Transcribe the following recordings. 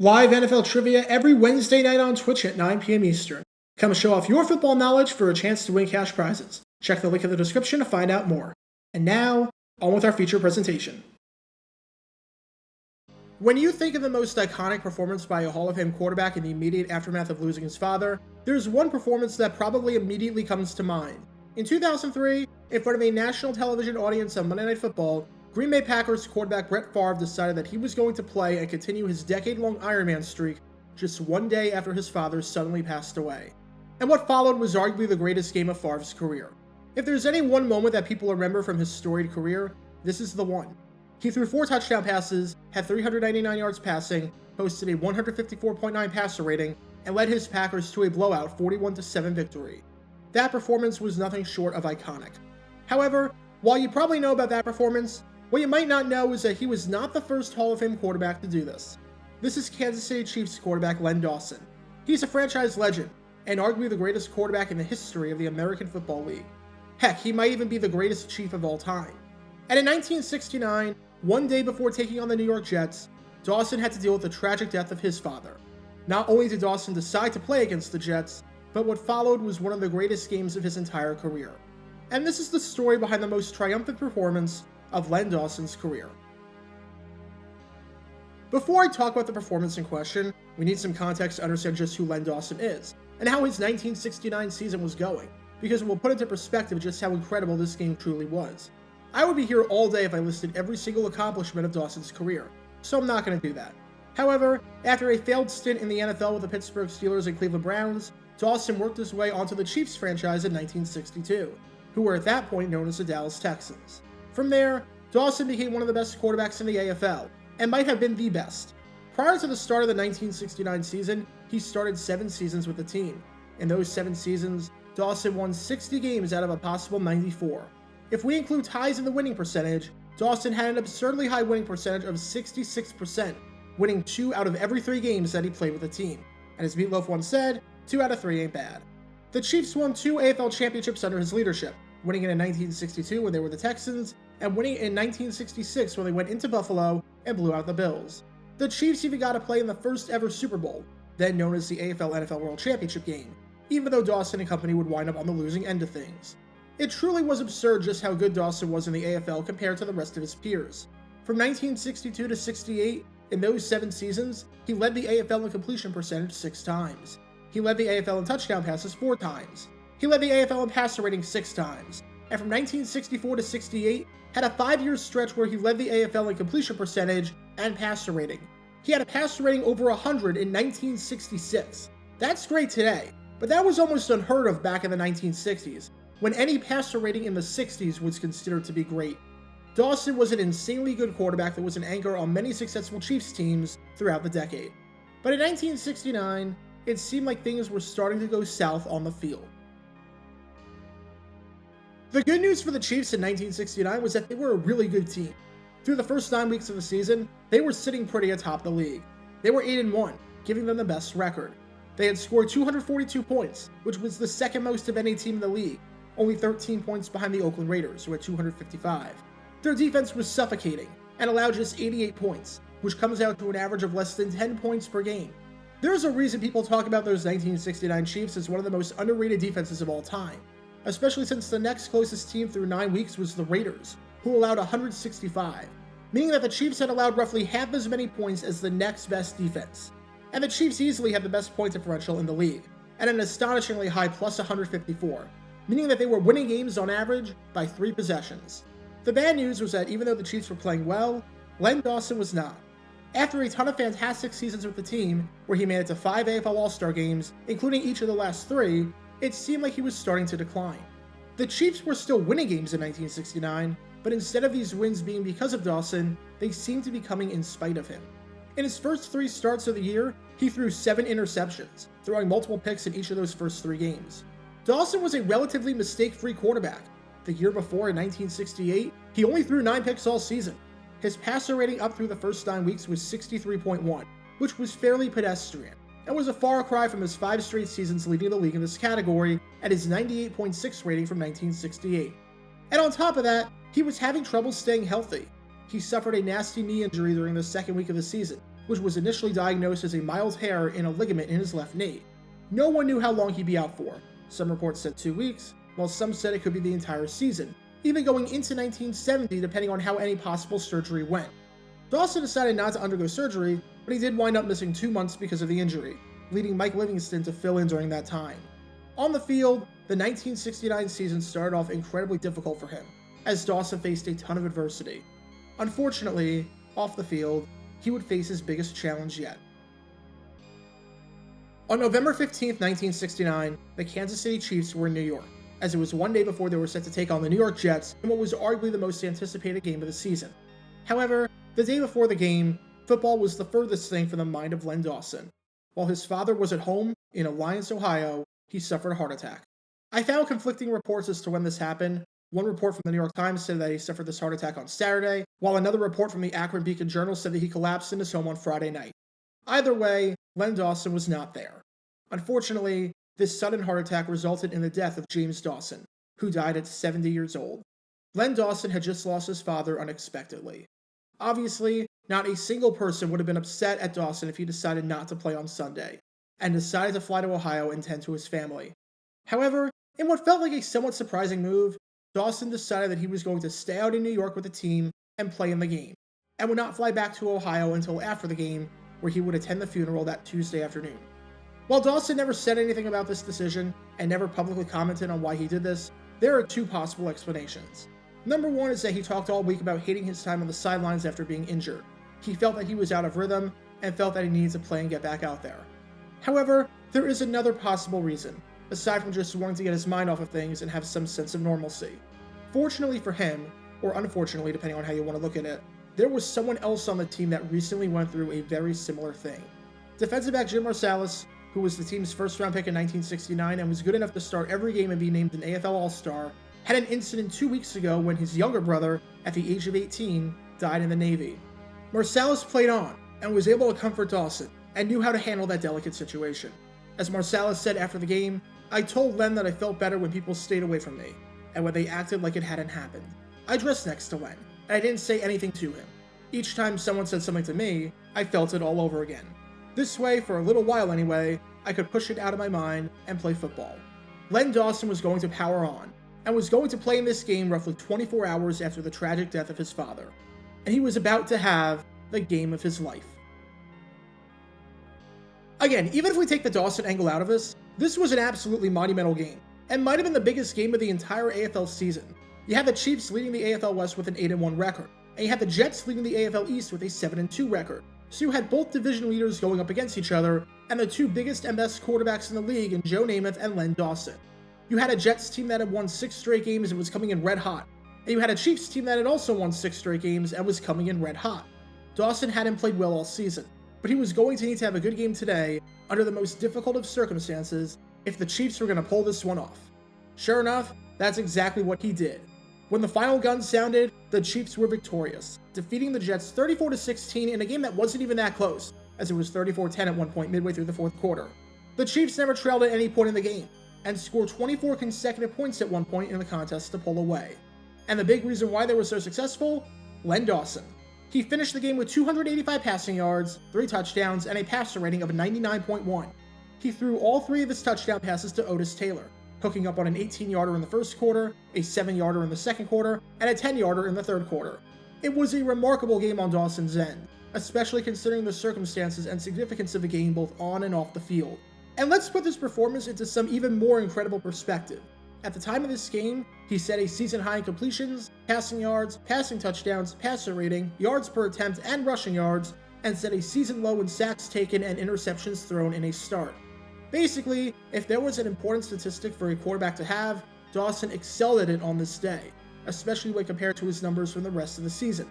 Live NFL trivia every Wednesday night on Twitch at 9 p.m. Eastern. Come show off your football knowledge for a chance to win cash prizes. Check the link in the description to find out more. And now, on with our feature presentation. When you think of the most iconic performance by a Hall of Fame quarterback in the immediate aftermath of losing his father, there's one performance that probably immediately comes to mind. In 2003, in front of a national television audience on Monday Night Football, Green Bay Packers quarterback Brett Favre decided that he was going to play and continue his decade-long Ironman streak just one day after his father suddenly passed away. And what followed was arguably the greatest game of Favre's career. If there's any one moment that people remember from his storied career, this is the one. He threw 4 touchdown passes, had 399 yards passing, posted a 154.9 passer rating, and led his Packers to a blowout 41-7 victory. That performance was nothing short of iconic. However, while you probably know about that performance, what you might not know is that he was not the first Hall of Fame quarterback to do this. This is Kansas City Chiefs quarterback Len Dawson. He's a franchise legend, and arguably the greatest quarterback in the history of the American Football League. Heck, he might even be the greatest Chief of all time. And in 1969, one day before taking on the New York Jets, Dawson had to deal with the tragic death of his father. Not only did Dawson decide to play against the Jets, but what followed was one of the greatest games of his entire career. And this is the story behind the most triumphant performance of Len Dawson's career. Before I talk about the performance in question, we need some context to understand just who Len Dawson is, and how his 1969 season was going, because it will put into perspective just how incredible this game truly was. I would be here all day if I listed every single accomplishment of Dawson's career, so I'm not going to do that. However, after a failed stint in the NFL with the Pittsburgh Steelers and Cleveland Browns, Dawson worked his way onto the Chiefs franchise in 1962, who were at that point known as the Dallas Texans. From there, Dawson became one of the best quarterbacks in the AFL, and might have been the best. Prior to the start of the 1969 season, he started 7 seasons with the team. In those 7 seasons, Dawson won 60 games out of a possible 94. If we include ties in the winning percentage, Dawson had an absurdly high winning percentage of 66%, winning 2 out of every 3 games that he played with the team. And as Meatloaf once said, 2 out of 3 ain't bad. The Chiefs won 2 AFL championships under his leadership, winning in 1962 when they were the Texans, and winning in 1966 when they went into Buffalo and blew out the Bills. The Chiefs even got to play in the first ever Super Bowl, then known as the AFL-NFL World Championship game, even though Dawson and company would wind up on the losing end of things. It truly was absurd just how good Dawson was in the AFL compared to the rest of his peers. From 1962 to 68, in those 7 seasons, he led the AFL in completion percentage 6 times. He led the AFL in touchdown passes 4 times. He led the AFL in passer rating 6 times. And from 1964 to 68, had a 5-year stretch where he led the AFL in completion percentage and passer rating. He had a passer rating over 100 in 1966. That's great today, but that was almost unheard of back in the 1960s, when any passer rating in the 60s was considered to be great. Dawson was an insanely good quarterback that was an anchor on many successful Chiefs teams throughout the decade. But in 1969, it seemed like things were starting to go south on the field. The good news for the Chiefs in 1969 was that they were a really good team. Through the first 9 weeks of the season, they were sitting pretty atop the league. They were 8-1, giving them the best record. They had scored 242 points, which was the second most of any team in the league, only 13 points behind the Oakland Raiders, who had 255. Their defense was suffocating, and allowed just 88 points, which comes out to an average of less than 10 points per game. There's a reason people talk about those 1969 Chiefs as one of the most underrated defenses of all time, especially since the next closest team through 9 weeks was the Raiders, who allowed 165, meaning that the Chiefs had allowed roughly half as many points as the next best defense. And the Chiefs easily had the best point differential in the league, at an astonishingly high plus 154, meaning that they were winning games on average by 3 possessions. The bad news was that even though the Chiefs were playing well, Len Dawson was not. After a ton of fantastic seasons with the team, where he made it to 5 AFL All-Star games, including each of the last 3, it seemed like he was starting to decline. The Chiefs were still winning games in 1969, but instead of these wins being because of Dawson, they seemed to be coming in spite of him. In his first 3 starts of the year, he threw 7 interceptions, throwing multiple picks in each of those first 3 games. Dawson was a relatively mistake-free quarterback. The year before, in 1968, he only threw 9 picks all season. His passer rating up through the first 9 weeks was 63.1, which was fairly pedestrian, and was a far cry from his 5 straight seasons leading the league in this category at his 98.6 rating from 1968. And on top of that, he was having trouble staying healthy. He suffered a nasty knee injury during the second week of the season, which was initially diagnosed as a mild tear in a ligament in his left knee. No one knew how long he'd be out for. Some reports said 2 weeks, while some said it could be the entire season, even going into 1970 depending on how any possible surgery went. Dawson decided not to undergo surgery, but he did wind up missing 2 months because of the injury, leading Mike Livingston to fill in during that time. On the field, the 1969 season started off incredibly difficult for him, as Dawson faced a ton of adversity. Unfortunately, off the field, he would face his biggest challenge yet. On November 15, 1969, the Kansas City Chiefs were in New York, as it was one day before they were set to take on the New York Jets in what was arguably the most anticipated game of the season. However, the day before the game, football was the furthest thing from the mind of Len Dawson. While his father was at home in Alliance, Ohio, he suffered a heart attack. I found conflicting reports as to when this happened. One report from the New York Times said that he suffered this heart attack on Saturday, while another report from the Akron Beacon Journal said that he collapsed in his home on Friday night. Either way, Len Dawson was not there. Unfortunately, this sudden heart attack resulted in the death of James Dawson, who died at 70 years old. Len Dawson had just lost his father unexpectedly. Obviously, not a single person would have been upset at Dawson if he decided not to play on Sunday, and decided to fly to Ohio and tend to his family. However, in what felt like a somewhat surprising move, Dawson decided that he was going to stay out in New York with the team and play in the game, and would not fly back to Ohio until after the game, where he would attend the funeral that Tuesday afternoon. While Dawson never said anything about this decision, and never publicly commented on why he did this, there are 2 possible explanations. Number 1 is that he talked all week about hating his time on the sidelines after being injured. He felt that he was out of rhythm, and felt that he needed to play and get back out there. However, there is another possible reason, aside from just wanting to get his mind off of things and have some sense of normalcy. Fortunately for him, or unfortunately depending on how you want to look at it, there was someone else on the team that recently went through a very similar thing. Defensive back Jim Marsalis, who was the team's first-round pick in 1969 and was good enough to start every game and be named an AFL All-Star, had an incident 2 weeks ago when his younger brother, at the age of 18, died in the Navy. Marsalis played on, and was able to comfort Dawson, and knew how to handle that delicate situation. As Marsalis said after the game, "I told Len that I felt better when people stayed away from me, and when they acted like it hadn't happened. I dressed next to Len, and I didn't say anything to him. Each time someone said something to me, I felt it all over again. This way, for a little while anyway, I could push it out of my mind and play football." Len Dawson was going to power on, and was going to play in this game roughly 24 hours after the tragic death of his father. And he was about to have the game of his life. Again, even if we take the Dawson angle out of this was an absolutely monumental game, and might have been the biggest game of the entire AFL season. You had the Chiefs leading the AFL West with an 8-1 record, and you had the Jets leading the AFL East with a 7-2 record. So you had both division leaders going up against each other, and the 2 biggest and best quarterbacks in the league in Joe Namath and Len Dawson. You had a Jets team that had won 6 straight games and was coming in red hot, and you had a Chiefs team that had also won 6 straight games and was coming in red hot. Dawson hadn't played well all season, but he was going to need to have a good game today under the most difficult of circumstances if the Chiefs were going to pull this one off. Sure enough, that's exactly what he did. When the final gun sounded, the Chiefs were victorious, defeating the Jets 34-16 in a game that wasn't even that close, as it was 34-10 at one point midway through the 4th quarter. The Chiefs never trailed at any point in the game, and scored 24 consecutive points at one point in the contest to pull away. And the big reason why they were so successful? Len Dawson. He finished the game with 285 passing yards, 3 touchdowns, and a passer rating of 99.1. He threw all 3 of his touchdown passes to Otis Taylor, hooking up on an 18-yarder in the first quarter, a 7-yarder in the second quarter, and a 10-yarder in the third quarter. It was a remarkable game on Dawson's end, especially considering the circumstances and significance of the game both on and off the field. And let's put this performance into some even more incredible perspective. At the time of this game, he set a season high in completions, passing yards, passing touchdowns, passer rating, yards per attempt, and rushing yards, and set a season low in sacks taken and interceptions thrown in a start. Basically, if there was an important statistic for a quarterback to have, Dawson excelled at it on this day, especially when compared to his numbers from the rest of the season.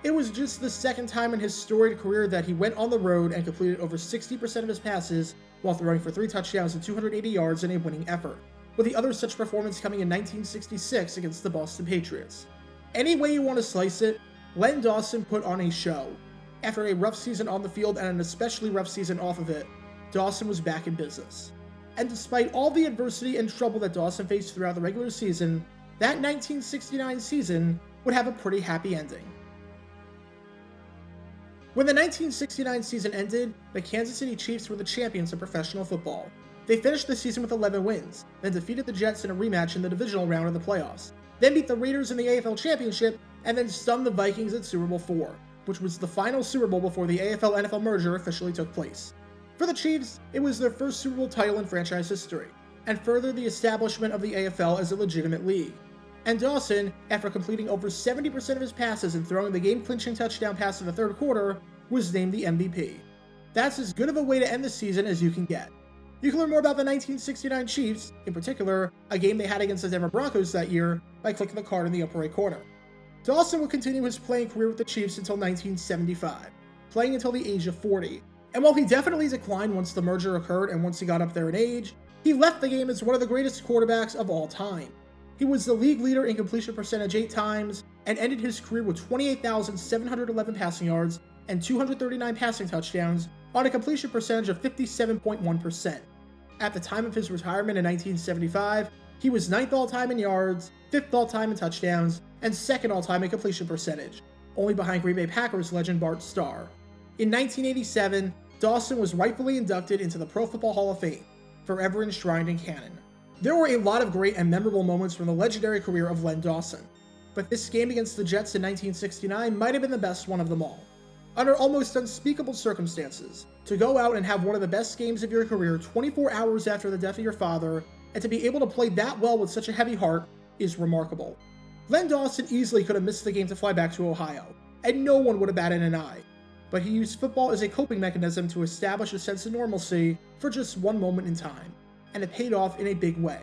It was just the second time in his storied career that he went on the road and completed over 60% of his passes while throwing for 3 touchdowns and 280 yards in a winning effort, with the other such performance coming in 1966 against the Boston Patriots. Any way you want to slice it, Len Dawson put on a show. After a rough season on the field and an especially rough season off of it, Dawson was back in business. And despite all the adversity and trouble that Dawson faced throughout the regular season, that 1969 season would have a pretty happy ending. When the 1969 season ended, the Kansas City Chiefs were the champions of professional football. They finished the season with 11 wins, then defeated the Jets in a rematch in the divisional round of the playoffs, then beat the Raiders in the AFL Championship, and then stunned the Vikings at Super Bowl IV, which was the final Super Bowl before the AFL-NFL merger officially took place. For the Chiefs, it was their first Super Bowl title in franchise history, and furthered the establishment of the AFL as a legitimate league. And Dawson, after completing over 70% of his passes and throwing the game-clinching touchdown pass in the third quarter, was named the MVP. That's as good of a way to end the season as you can get. You can learn more about the 1969 Chiefs, in particular, a game they had against the Denver Broncos that year, by clicking the card in the upper right corner. Dawson would continue his playing career with the Chiefs until 1975, playing until the age of 40. And while he definitely declined once the merger occurred and once he got up there in age, he left the game as one of the greatest quarterbacks of all time. He was the league leader in completion percentage 8 times, and ended his career with 28,711 passing yards and 239 passing touchdowns on a completion percentage of 57.1%. At the time of his retirement in 1975, he was 9th all-time in yards, 5th all-time in touchdowns, and 2nd all-time in completion percentage, only behind Green Bay Packers legend Bart Starr. In 1987, Dawson was rightfully inducted into the Pro Football Hall of Fame, forever enshrined in canon. There were a lot of great and memorable moments from the legendary career of Len Dawson, but this game against the Jets in 1969 might have been the best one of them all. Under almost unspeakable circumstances, to go out and have one of the best games of your career 24 hours after the death of your father, and to be able to play that well with such a heavy heart, is remarkable. Len Dawson easily could have missed the game to fly back to Ohio, and no one would have batted an eye. But he used football as a coping mechanism to establish a sense of normalcy for just one moment in time, and it paid off in a big way.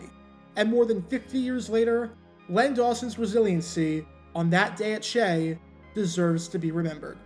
And more than 50 years later, Len Dawson's resiliency on that day at Shea deserves to be remembered.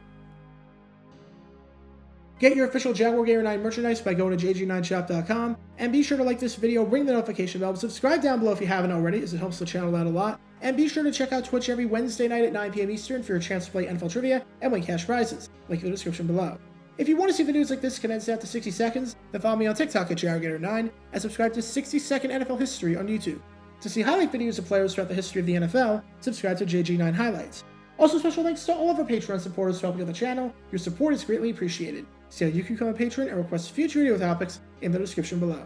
Get your official Jaguar Gator 9 merchandise by going to jg9shop.com, and be sure to like this video, ring the notification bell, subscribe down below if you haven't already, as it helps the channel out a lot, and be sure to check out Twitch every Wednesday night at 9 p.m. Eastern for your chance to play NFL Trivia and win cash prizes, link in the description below. If you want to see videos like this condensed down to 60 seconds, then follow me on TikTok at Jaguar Gator 9, and subscribe to 60-second NFL History on YouTube. To see highlight videos of players throughout the history of the NFL, subscribe to JG9 Highlights. Also, special thanks to all of our Patreon supporters for helping out the channel. Your support is greatly appreciated. See how you can become a patron and request future video topics in the description below.